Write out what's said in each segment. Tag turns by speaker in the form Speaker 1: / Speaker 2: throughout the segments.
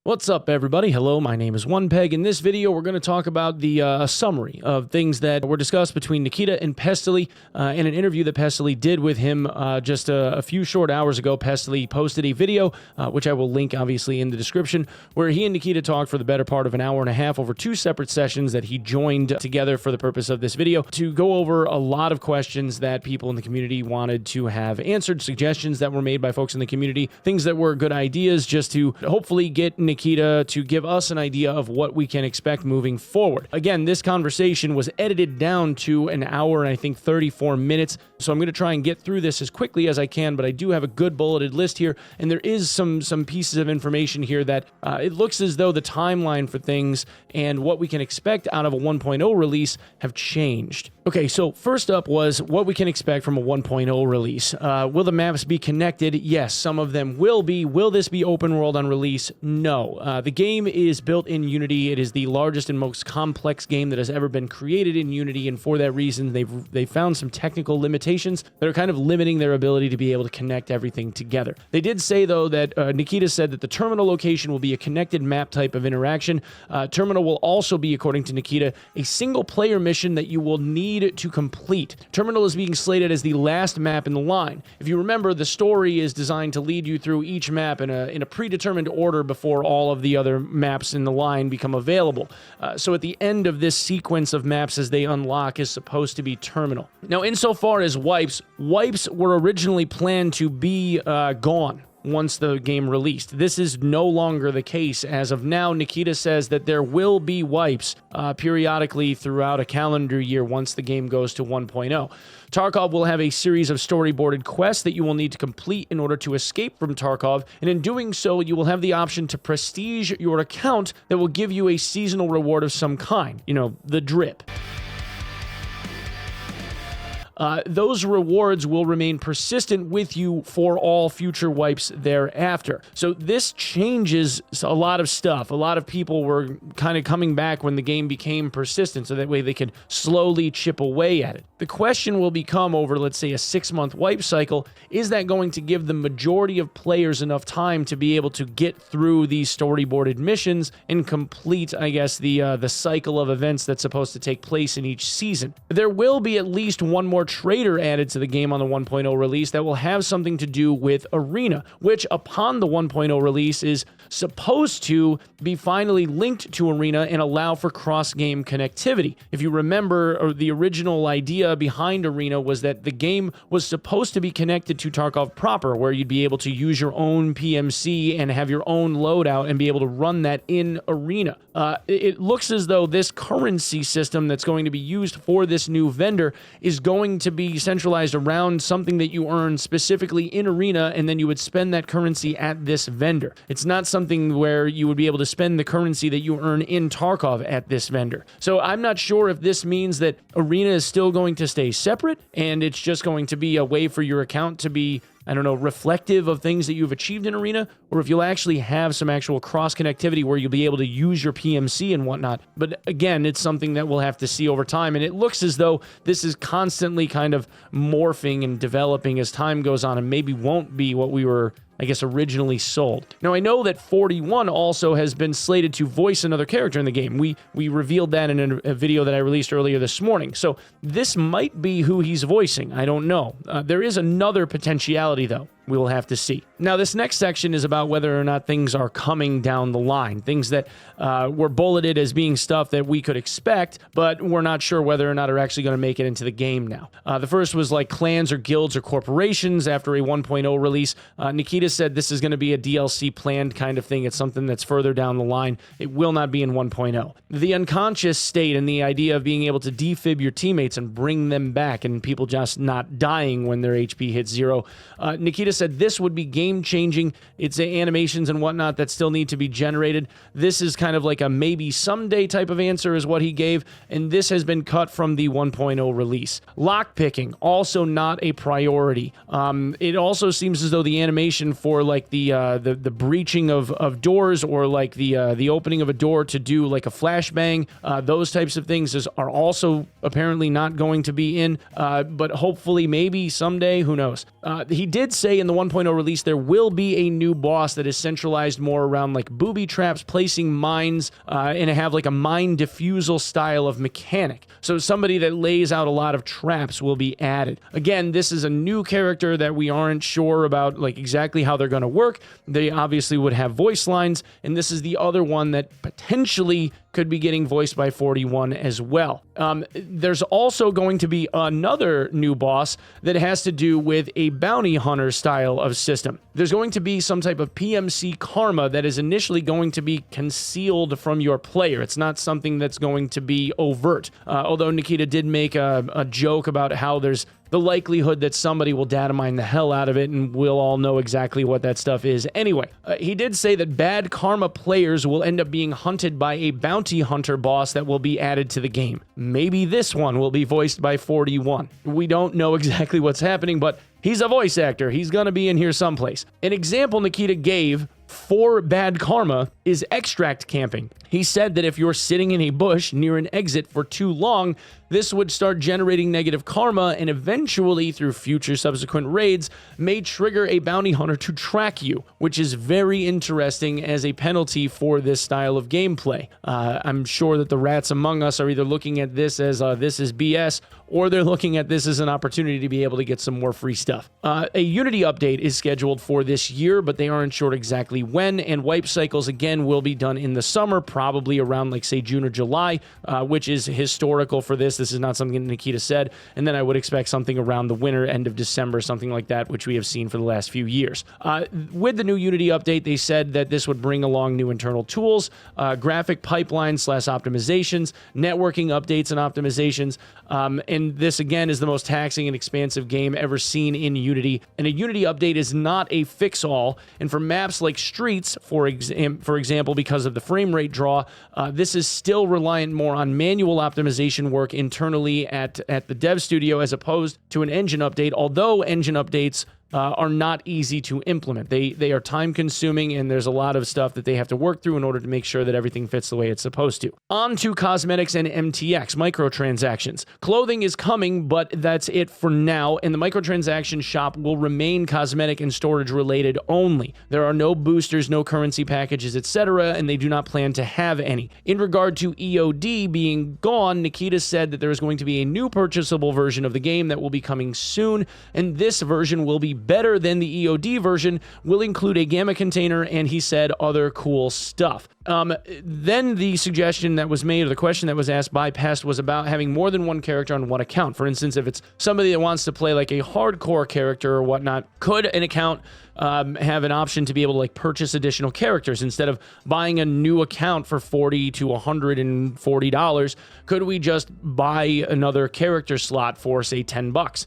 Speaker 1: What's up, everybody? Hello, my name is Onepeg. In this video, we're going to talk about the summary of things that were discussed between Nikita and Pestily in an interview that Pestily did with him just a few short hours ago. Pestily posted a video, which I will link, obviously, in the description, where he and Nikita talked for the better part of an hour and a half over two separate sessions that he joined together for the purpose of this video to go over a lot of questions that people in the community wanted to have answered, suggestions that were made by folks in the community, things that were good ideas just to hopefully get Nikita to give us an idea of what we can expect moving forward. Again, this conversation was edited down to an hour and I think 34 minutes, so I'm going to try and get through this as quickly as I can, but I do have a good bulleted list here, and there is some pieces of information here that it looks as though the timeline for things and what we can expect out of a 1.0 release have changed. Okay, so first up was what we can expect from a 1.0 release. Will the maps be connected? Yes, some of them will be. Will this be open world on release? No. The game is built in Unity. It is the largest and most complex game that has ever been created in Unity, and for that reason, they've found some technical limitations that are kind of limiting their ability to be able to connect everything together. They did say, though, that Nikita said that the terminal location will be a connected map type of interaction. Terminal will also be, according to Nikita, a single-player mission that you will need to complete. Terminal is being slated as the last map in the line. If you remember, the story is designed to lead you through each map in a predetermined order before all of the other maps in the line become available. So at the end of this sequence of maps as they unlock is supposed to be terminal. Now, insofar as wipes were originally planned to be gone once the game released. This is no longer the case. As of now, Nikita says that there will be wipes periodically throughout a calendar year once the game goes to 1.0. Tarkov will have a series of storyboarded quests that you will need to complete in order to escape from Tarkov, and in doing so, you will have the option to prestige your account that will give you a seasonal reward of some kind. You know, the drip. Those rewards will remain persistent with you for all future wipes thereafter. So this changes a lot of stuff. A lot of people were kind of coming back when the game became persistent, so that way they could slowly chip away at it. The question will become over, let's say, a 6-month wipe cycle, is that going to give the majority of players enough time to be able to get through these storyboarded missions and complete, I guess, the cycle of events that's supposed to take place in each season? There will be at least one more trader added to the game on the 1.0 release that will have something to do with Arena, which upon the 1.0 release is supposed to be finally linked to Arena and allow for cross-game connectivity. If you remember, the original idea behind Arena was that the game was supposed to be connected to Tarkov proper, where you'd be able to use your own PMC and have your own loadout and be able to run that in Arena. It looks as though this currency system that's going to be used for this new vendor is going to be centralized around something that you earn specifically in Arena, and then you would spend that currency at this vendor. It's not something where you would be able to spend the currency that you earn in Tarkov at this vendor. So I'm not sure if this means that Arena is still going to stay separate, and it's just going to be a way for your account to be, I don't know, reflective of things that you've achieved in Arena, or if you'll actually have some actual cross-connectivity where you'll be able to use your PMC and whatnot. But again, it's something that we'll have to see over time, and it looks as though this is constantly kind of morphing and developing as time goes on, and maybe won't be what we were, I guess, originally sold. Now, I know that 41 also has been slated to voice another character in the game. We revealed that in a video that I released earlier this morning. So this might be who he's voicing. I don't know. There is another potentiality, though. We will have to see. Now, this next section is about whether or not things are coming down the line. Things that were bulleted as being stuff that we could expect, but we're not sure whether or not are actually going to make it into the game now. The first was like clans or guilds or corporations after a 1.0 release. Nikita said this is going to be a DLC planned kind of thing. It's something that's further down the line. It will not be in 1.0. The unconscious state and the idea of being able to defib your teammates and bring them back and people just not dying when their HP hits 0. Nikita said this would be game-changing. It's animations and whatnot that still need to be generated. This is kind of like a maybe someday type of answer is what he gave, and this has been cut from the 1.0 release. Lockpicking, also not a priority. It also seems as though the animation for like the breaching of doors, or like the opening of a door to do like a flashbang, those types of things are also apparently not going to be in, but hopefully maybe someday, who knows. He did say in the 1.0 release, there will be a new boss that is centralized more around like booby traps, placing mines, and have like a mine defusal style of mechanic. So somebody that lays out a lot of traps will be added. Again, this is a new character that we aren't sure about like exactly how they're going to work. They obviously would have voice lines, and this is the other one that potentially could be getting voiced by 41 as well. There's also going to be another new boss that has to do with a bounty hunter style of system. There's going to be some type of PMC karma that is initially going to be concealed from your player. It's not something that's going to be overt. Although Nikita did make a joke about how there's the likelihood that somebody will data mine the hell out of it, and we'll all know exactly what that stuff is anyway. He did say that bad karma players will end up being hunted by a bounty hunter boss that will be added to the game. Maybe this one will be voiced by 41. We don't know exactly what's happening, but he's a voice actor. He's going to be in here someplace. An example Nikita gave for bad karma is extract camping. He said that if you're sitting in a bush near an exit for too long, this would start generating negative karma and eventually, through future subsequent raids, may trigger a bounty hunter to track you, which is very interesting as a penalty for this style of gameplay. I'm sure that the rats among us are either looking at this as this is BS, or they're looking at this as an opportunity to be able to get some more free stuff. A Unity update is scheduled for this year, but they aren't sure exactly when, and wipe cycles again will be done in the summer, probably around like say June or July, which is historical for this. This is not something that Nikita said, and then I would expect something around the winter, end of December, something like that, which we have seen for the last few years. With the new Unity update, they said that this would bring along new internal tools, graphic pipelines / optimizations, networking updates and optimizations, and this again is the most taxing and expansive game ever seen in Unity, and a Unity update is not a fix-all, and for maps like Streets, for example, because of the frame rate draw, this is still reliant more on manual optimization work internally at the dev studio as opposed to an engine update, although engine updates are not easy to implement. They are time consuming, and there's a lot of stuff that they have to work through in order to make sure that everything fits the way it's supposed to. On to cosmetics and MTX, microtransactions. Clothing is coming, but that's it for now, and the microtransaction shop will remain cosmetic and storage related only. There are no boosters, no currency packages, etc., and they do not plan to have any. In regard to EOD being gone, Nikita said that there is going to be a new purchasable version of the game that will be coming soon, and this version will be better than the EOD version, will include a gamma container, and he said other cool stuff. Then the suggestion that was made, or the question that was asked by Pest, was about having more than one character on one account. For instance, if it's somebody that wants to play like a hardcore character or whatnot, could an account have an option to be able to like purchase additional characters instead of buying a new account for $40 to $140? Could we just buy another character slot for say $10?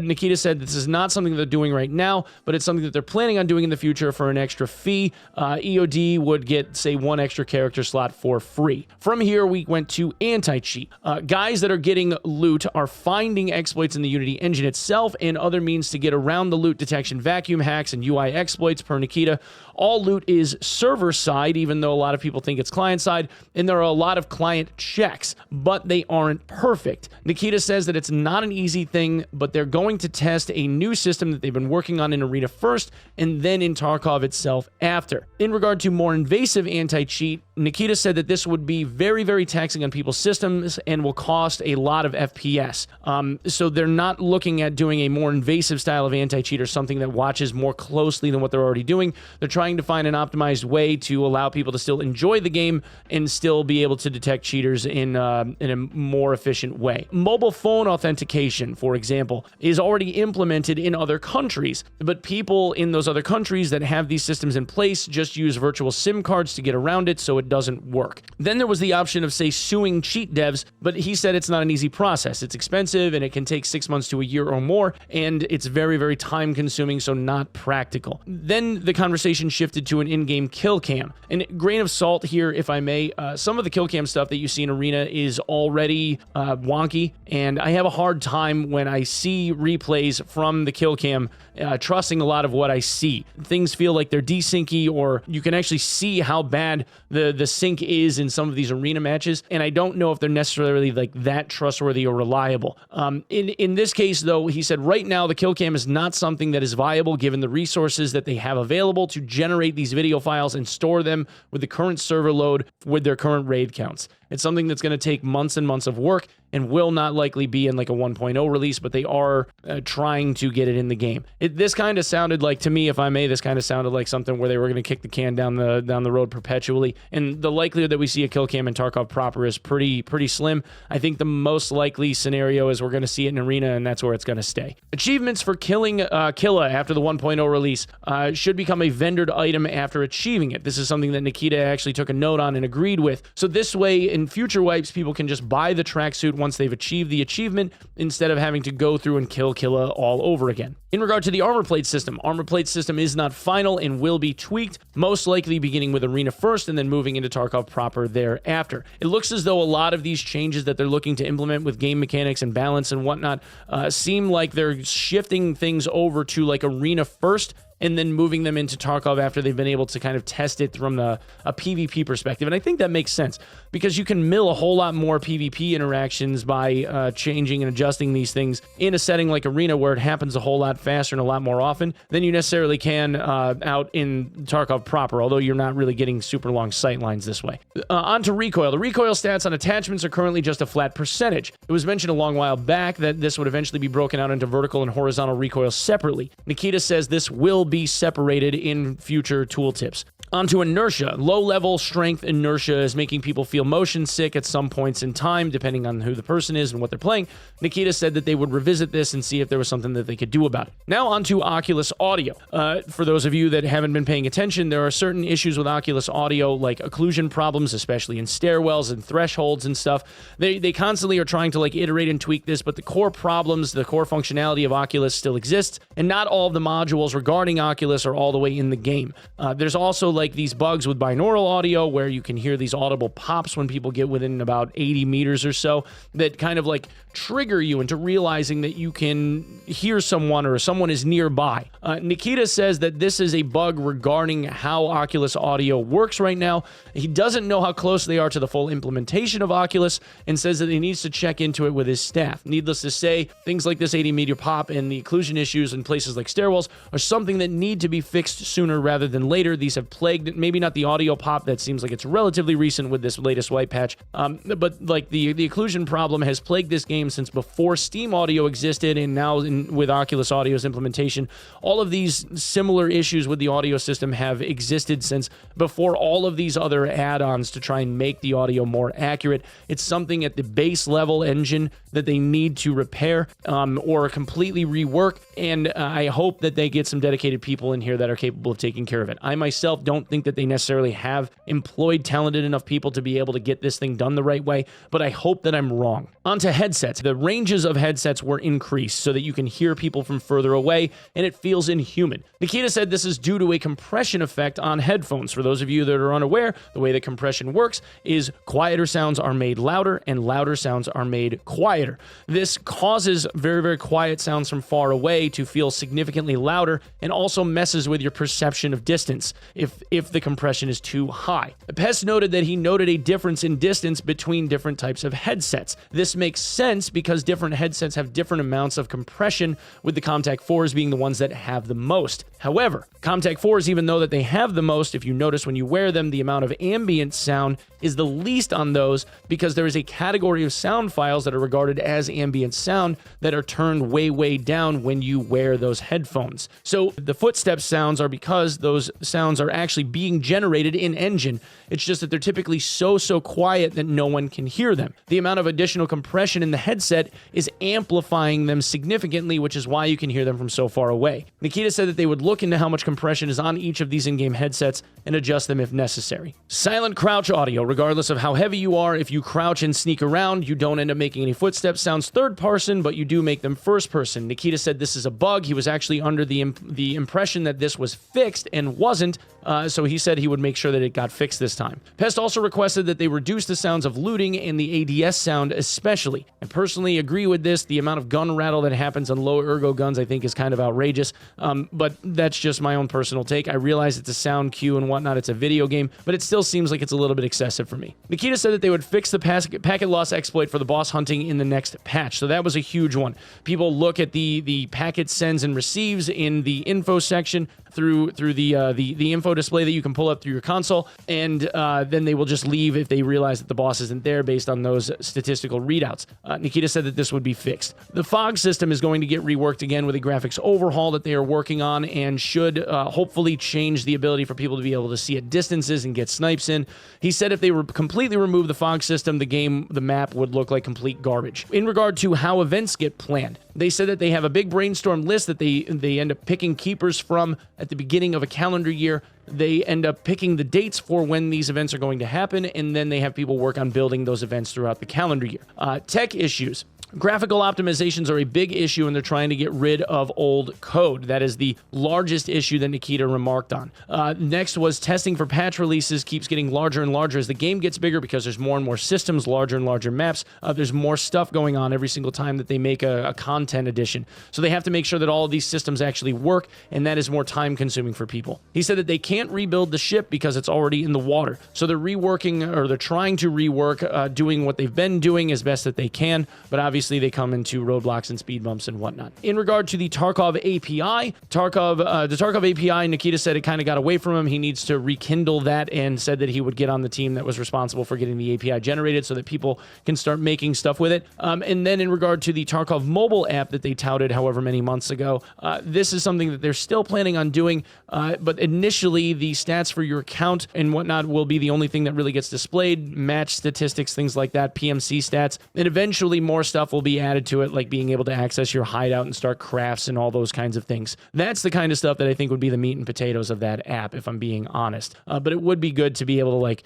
Speaker 1: Nikita said this is not something they're doing right now, but it's something that they're planning on doing in the future for an extra fee. EOD would get say one extra character slot for free. From here we went to AntiCheat. Guys that are getting loot are finding exploits in the Unity engine itself and other means to get around the loot detection vacuum hacks and UI exploits per Nikita. All loot is server side, even though a lot of people think it's client side, and there are a lot of client checks, but they aren't perfect. Nikita says that it's not an easy thing, but they're going to test a new system that they've been working on in Arena first, and then in Tarkov itself after. In regard to more invasive anti-cheat, Nikita said that this would be very, very taxing on people's systems and will cost a lot of FPS. So they're not looking at doing a more invasive style of anti-cheat or something that watches more closely than what they're already doing. They're trying to find an optimized way to allow people to still enjoy the game and still be able to detect cheaters in a more efficient way. Mobile phone authentication, for example, is already implemented in other countries, but people in those other countries that have these systems in place just use virtual SIM cards to get around it, so it doesn't work. Then there was the option of, say, suing cheat devs, but he said it's not an easy process. It's expensive and it can take 6 months to a year or more, and it's very, very time consuming, so not practical. Then the conversation shifted to an in-game kill cam. And grain of salt here, if I may, some of the kill cam stuff that you see in Arena is already wonky, and I have a hard time when I see replays from the kill cam trusting a lot of what I see. Things feel like they're desyncy, or you can actually see how bad the the sync is in some of these arena matches, and I don't know if they're necessarily like that trustworthy or reliable. In this case, though, he said right now the kill cam is not something that is viable given the resources that they have available to generate these video files and store them with the current server load with their current raid counts. It's something that's going to take months and months of work and will not likely be in like a 1.0 release, but they are trying to get it in the game. This kind of sounded like, to me, if I may, this kind of sounded like something where they were going to kick the can down the road perpetually. And the likelihood that we see a kill cam in Tarkov proper is pretty slim. I think the most likely scenario is we're going to see it in arena, and that's where it's going to stay. Achievements for killing Killa after the 1.0 release should become a vendored item after achieving it. This is something that Nikita actually took a note on and agreed with. So this way, in future wipes, people can just buy the tracksuit once they've achieved the achievement instead of having to go through and kill Killa all over again. In regard to the armor plate system is not final and will be tweaked, most likely beginning with Arena first and then moving into Tarkov proper thereafter. It looks as though a lot of these changes that they're looking to implement with game mechanics and balance and whatnot seem like they're shifting things over to like Arena first and then moving them into Tarkov after they've been able to kind of test it from a PvP perspective. And I think that makes sense because you can mill a whole lot more PvP interactions by changing and adjusting these things in a setting like Arena where it happens a whole lot faster and a lot more often than you necessarily can out in Tarkov proper, although you're not really getting super long sight lines this way. On to Recoil. The recoil stats on attachments are currently just a flat percentage. It was mentioned a long while back that this would eventually be broken out into vertical and horizontal recoil separately. Nikita says this will be separated in future tooltips. Onto inertia. Low-level strength inertia is making people feel motion sick at some points in time, depending on who the person is and what they're playing. Nikita said that they would revisit this and see if there was something that they could do about it. Now onto Oculus Audio. For those of you that haven't been paying attention, there are certain issues with Oculus Audio, like occlusion problems, especially in stairwells and thresholds and stuff. They constantly are trying to like iterate and tweak this, but the core problems, the core functionality of Oculus still exists, and not all of the modules regarding Oculus are all the way in the game. There's also like these bugs with binaural audio where you can hear these audible pops when people get within about 80 meters or so that kind of like trigger you into realizing that you can hear someone or someone is nearby. Nikita says that this is a bug regarding how Oculus Audio works right now. He doesn't know how close they are to the full implementation of Oculus and says that he needs to check into it with his staff. Needless to say, things like this 80-meter pop and the occlusion issues in places like stairwells are something that need to be fixed sooner rather than later. These have plagued, maybe not the audio pop, that seems like it's relatively recent with this latest wipe patch, but like the occlusion problem has plagued this game since before Steam Audio existed, and now with Oculus Audio's implementation, all of these similar issues with the audio system have existed since before all of these other add-ons to try and make the audio more accurate. It's something at the base level engine that they need to repair or completely rework, and I hope that they get some dedicated people in here that are capable of taking care of it. I myself don't think that they necessarily have employed talented enough people to be able to get this thing done the right way, but I hope that I'm wrong. Onto headsets. The ranges of headsets were increased so that you can hear people from further away, and it feels inhuman. Nikita said this is due to a compression effect on headphones. For those of you that are unaware, the way that compression works is quieter sounds are made louder, and louder sounds are made quieter. This causes very, very quiet sounds from far away to feel significantly louder, and also messes with your perception of distance if the compression is too high. Pest noted that he noted a difference in distance between different types of headsets. This makes sense because different headsets have different amounts of compression, with the Comtac 4s being the ones that have the most. However, Comtac 4s, even though that they have the most, if you notice when you wear them, the amount of ambient sound is the least on those because there is a category of sound files that are regarded as ambient sound that are turned way, way down when you wear those headphones. So the footstep sounds are because those sounds are actually being generated in engine. It's just that they're typically so quiet that no one can hear them. The amount of additional compression in the headset is amplifying them significantly, which is why you can hear them from so far away. Nikita said that they would look into how much compression is on each of these in-game headsets and adjust them if necessary. Silent crouch audio. Regardless of how heavy you are, if you crouch and sneak around, you don't end up making any footstep sounds third person, but you do make them first person. Nikita said this is a bug. He was actually under the impression that this was fixed and wasn't, so he said he would make sure that it got fixed this time. Pest also requested that they reduce the sounds of looting and the ADS sound especially. I personally agree with this. The amount of gun rattle that happens on low ergo guns I think is kind of outrageous, but that's just my own personal take. I realize it's a sound cue and whatnot, it's a video game, but it still seems like it's a little bit excessive for me. Nikita said that they would fix the packet loss exploit for the boss hunting in the next patch, so that was a huge one. People look at the packet sends and receives in the info section through the info display that you can pull up through your console, and then they will just leave if they realize that the boss isn't there based on those statistical readouts. Nikita said that this would be fixed. The fog system is going to get reworked again with a graphics overhaul that they are working on, and should hopefully change the ability for people to be able to see at distances and get snipes in. He said if they were completely remove the fog system, the map would look like complete garbage. In regard to how events get planned, they said that they have a big brainstorm list that they end up picking keepers from at the beginning of a calendar year. They end up picking the dates for when these events are going to happen, and then they have people work on building those events throughout the calendar year. Tech issues. Graphical optimizations are a big issue, and they're trying to get rid of old code. That is the largest issue that Nikita remarked on. Next was testing for patch releases keeps getting larger and larger as the game gets bigger because there's more and more systems, larger and larger maps. There's more stuff going on every single time that they make a content edition. So they have to make sure that all of these systems actually work, and that is more time consuming for people. He said that they can't rebuild the ship because it's already in the water. So they're reworking, or they're trying to rework, doing what they've been doing as best that they can, but obviously they come into roadblocks and speed bumps and whatnot. In regard to the Tarkov API, the Tarkov API, Nikita said it kind of got away from him. He needs to rekindle that, and said that he would get on the team that was responsible for getting the API generated so that people can start making stuff with it. And then in regard to the Tarkov mobile app that they touted however many months ago, this is something that they're still planning on doing, but initially the stats for your account and whatnot will be the only thing that really gets displayed, match statistics, things like that, PMC stats, and eventually more stuff will be added to it, like being able to access your hideout and start crafts and all those kinds of things. That's the kind of stuff that I think would be the meat and potatoes of that app, if I'm being honest. But it would be good to be able to, like,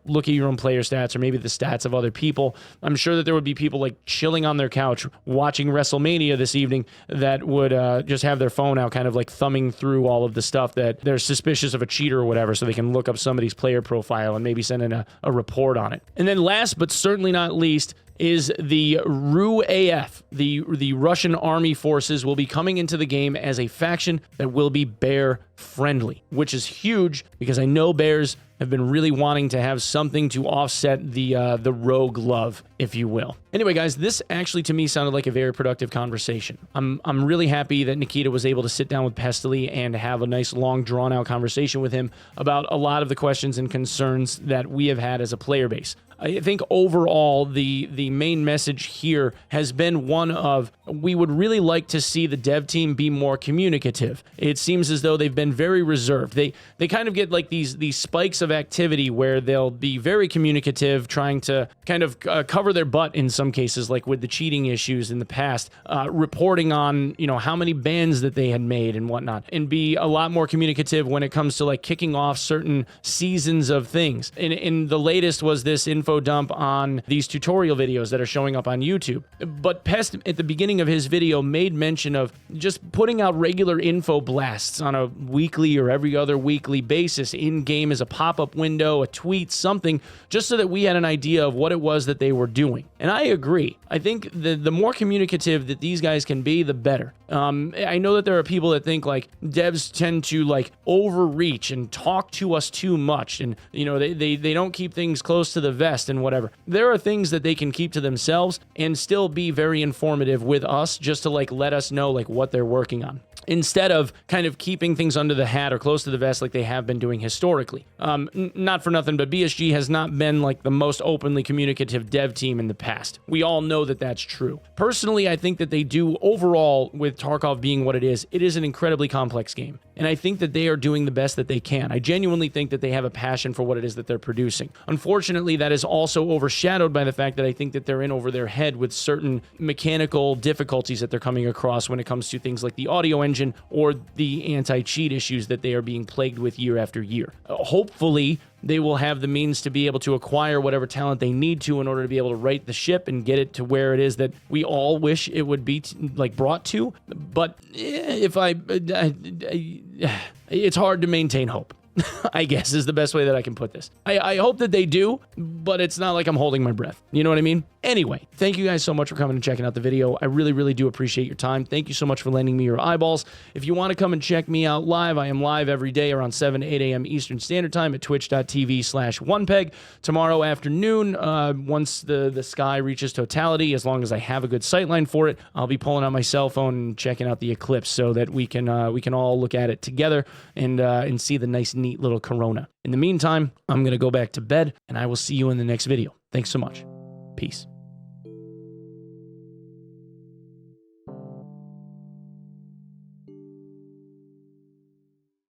Speaker 1: look at your own player stats, or maybe the stats of other people. I'm sure that there would be people like chilling on their couch watching WrestleMania this evening that would just have their phone out, kind of like thumbing through all of the stuff that they're suspicious of a cheater or whatever, so they can look up somebody's player profile and maybe send in a report on it. And then last but certainly not least is the RUAF. The Russian army forces will be coming into the game as a faction that will be bear friendly, which is huge because I know bears have been really wanting to have something to offset the rogue love, if you will. Anyway, guys, this actually to me sounded like a very productive conversation. I'm really happy that Nikita was able to sit down with Pestily and have a nice long drawn out conversation with him about a lot of the questions and concerns that we have had as a player base. I think overall, the main message here has been one of, we would really like to see the dev team be more communicative. It seems as though they've been very reserved. They kind of get like these spikes of activity where they'll be very communicative, trying to kind of cover their butt in some cases, like with the cheating issues in the past, reporting on, how many bans that they had made and whatnot, and be a lot more communicative when it comes to like kicking off certain seasons of things. And the latest was this info dump on these tutorial videos that are showing up on YouTube. But Pest, at the beginning of his video, made mention of just putting out regular info blasts on a weekly or every other weekly basis in-game as a pop-up window, a tweet, something, just so that we had an idea of what it was that they were doing. And I agree. I think the more communicative that these guys can be, the better. I know that there are people that think like devs tend to like overreach and talk to us too much, and they don't keep things close to the vest and whatever. There are things that they can keep to themselves and still be very informative with us, just to like let us know like what they're working on, instead of kind of keeping things under the hat or close to the vest like they have been doing historically. Not for nothing, but BSG has not been like the most openly communicative dev team in the past. We all know that that's true. Personally, I think that they do overall, with Tarkov being what it is an incredibly complex game. And I think that they are doing the best that they can. I genuinely think that they have a passion for what it is that they're producing. Unfortunately, that is also overshadowed by the fact that I think that they're in over their head with certain mechanical difficulties that they're coming across when it comes to things like the audio engine or the anti-cheat issues that they are being plagued with year after year. Hopefully, they will have the means to be able to acquire whatever talent they need to in order to be able to right the ship and get it to where it is that we all wish it would be brought to. But it's hard to maintain hope. I guess is the best way that I can put this. I hope that they do, but it's not like I'm holding my breath. You know what I mean? Anyway, thank you guys so much for coming and checking out the video. I really, really do appreciate your time. Thank you so much for lending me your eyeballs. If you want to come and check me out live, I am live every day around 7 to 8 a.m. Eastern Standard Time at twitch.tv/Onepeg. Tomorrow afternoon, once the sky reaches totality, as long as I have a good sightline for it, I'll be pulling out my cell phone and checking out the eclipse so that we can all look at it together and see the nice, neat little corona. In the meantime, I'm going to go back to bed, and I will see you in the next video. Thanks so much. Peace.